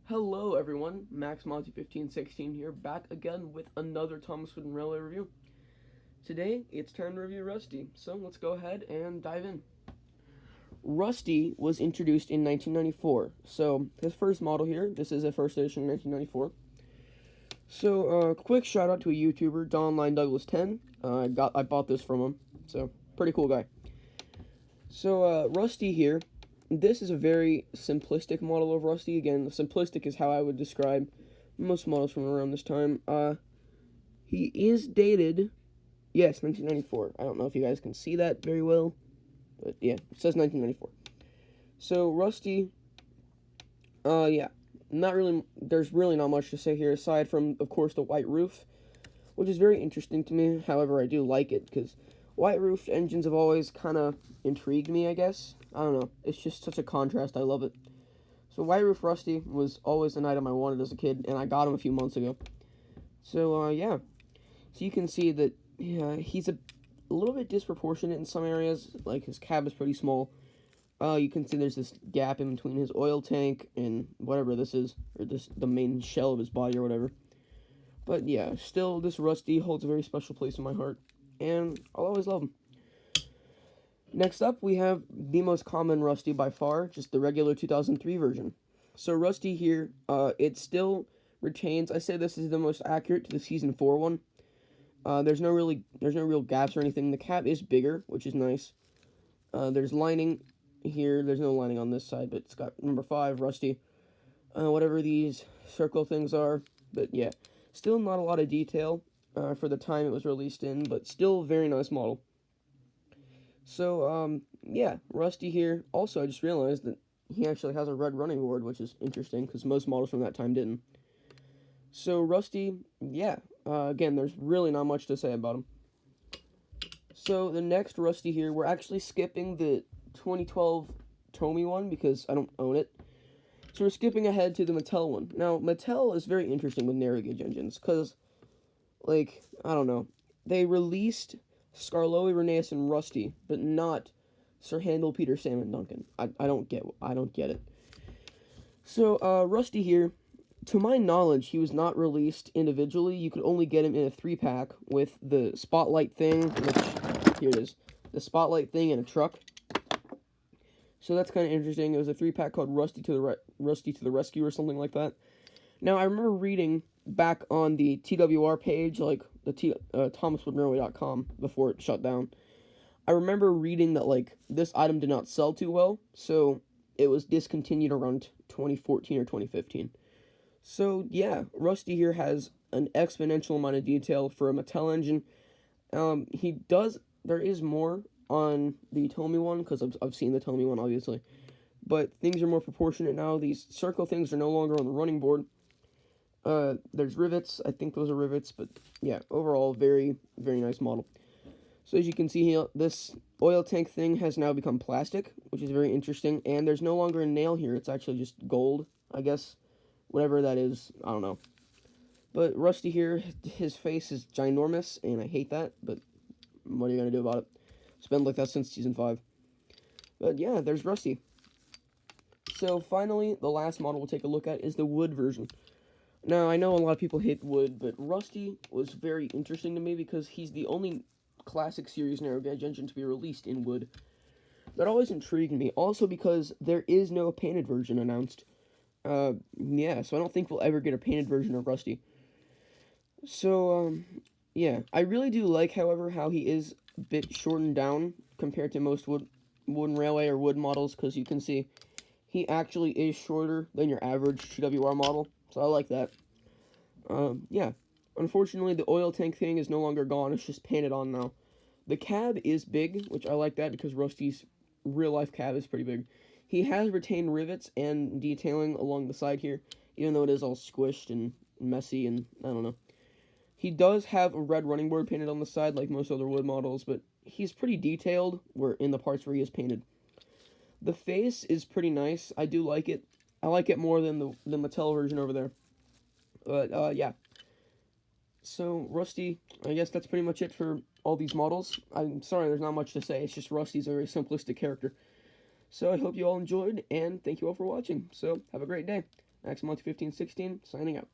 Hello everyone, MaxMonty1516 here, back again with another Thomas Wooden Railway review. Today, it's time to review Rusty, so let's go ahead and dive in. Rusty was introduced in 1994, so his first model here, this is a first edition in 1994. So, quick shout out to a YouTuber, Donline Douglas 10. I bought this from him, so pretty cool guy. So, Rusty here, this is a very simplistic model of Rusty. Again, simplistic is how I would describe most models from around this time. He is dated, yes, 1994. I don't know if you guys can see that very well, but yeah, it says 1994. So, Rusty, yeah, not really, there's really not much to say here, aside from, of course, the white roof, which is very interesting to me. However, I do like it, because white roofed engines have always kind of intrigued me, I guess. I don't know. It's just such a contrast. I love it. So White Roof Rusty was always an item I wanted as a kid, and I got him a few months ago. So, yeah. So you can see that he's a little bit disproportionate in some areas. Like, his cab is pretty small. You can see there's this gap in between his oil tank and whatever this is, or the main shell of his body or whatever. But yeah, still, this Rusty holds a very special place in my heart, and I'll always love him. Next up, we have the most common Rusty by far, just the regular 2003 version. So Rusty here, it still retains, I say this is the most accurate to the Season 4 one. There's no real gaps or anything. The cap is bigger, which is nice. There's lining here. There's no lining on this side, but it's got number 5, Rusty. Whatever these circle things are. But yeah, still not a lot of detail for the time it was released in, but still very nice model. So, yeah, Rusty here. Also, I just realized that he actually has a red running board, which is interesting, because most models from that time didn't. So, Rusty, yeah, again, there's really not much to say about him. So, the next Rusty here, we're actually skipping the 2012 Tomy one, because I don't own it. So, we're skipping ahead to the Mattel one. Now, Mattel is very interesting with narrow gauge engines, because, like, I don't know, they released Skarloey, Rheneas, and Rusty, but not Sir Handel, Peter, Sam, and Duncan. I don't get it. So, Rusty here, to my knowledge, he was not released individually. You could only get him in a 3-pack with the Spotlight thing, which, here it is, the Spotlight thing and a truck. So that's kind of interesting. It was a 3-pack called Rusty to the Rescue or something like that. Now, I remember reading back on the TWR page, like the ThomasWoodenRailway.com before it shut down. I remember reading that, like, this item did not sell too well, so it was discontinued around 2014 or 2015. So, yeah, Rusty here has an exponential amount of detail for a Mattel engine. There is more on the Tomy one, because I've seen the Tomy one, obviously. But things are more proportionate now. These circle things are no longer on the running board. There's rivets. I think those are rivets, but yeah, overall, very, very nice model. So as you can see here, this oil tank thing has now become plastic, which is very interesting, and there's no longer a nail here. It's actually just gold, I guess. Whatever that is, I don't know. But Rusty here, his face is ginormous, and I hate that, but what are you going to do about it? It's been like that since Season 5. But yeah, there's Rusty. So finally, the last model we'll take a look at is the wood version. Now, I know a lot of people hate wood, but Rusty was very interesting to me because he's the only classic series narrow gauge engine to be released in wood. That always intrigued me. Also because there is no painted version announced. Yeah, so I don't think we'll ever get a painted version of Rusty. So, yeah. I really do like, however, how he is a bit shortened down compared to most wooden railway or wood models, because you can see he actually is shorter than your average TWR model. So I like that. Yeah. Unfortunately, the oil tank thing is no longer gone. It's just painted on now. The cab is big, which I like that because Rusty's real-life cab is pretty big. He has retained rivets and detailing along the side here, even though it is all squished and messy and, I don't know. He does have a red running board painted on the side like most other wood models, but he's pretty detailed in the parts where he is painted. The face is pretty nice. I do like it. I like it more than the Mattel version over there. But, yeah. So, Rusty, I guess that's pretty much it for all these models. I'm sorry, there's not much to say. It's just Rusty's a very simplistic character. So, I hope you all enjoyed, and thank you all for watching. So, have a great day. Maximility 1516, signing out.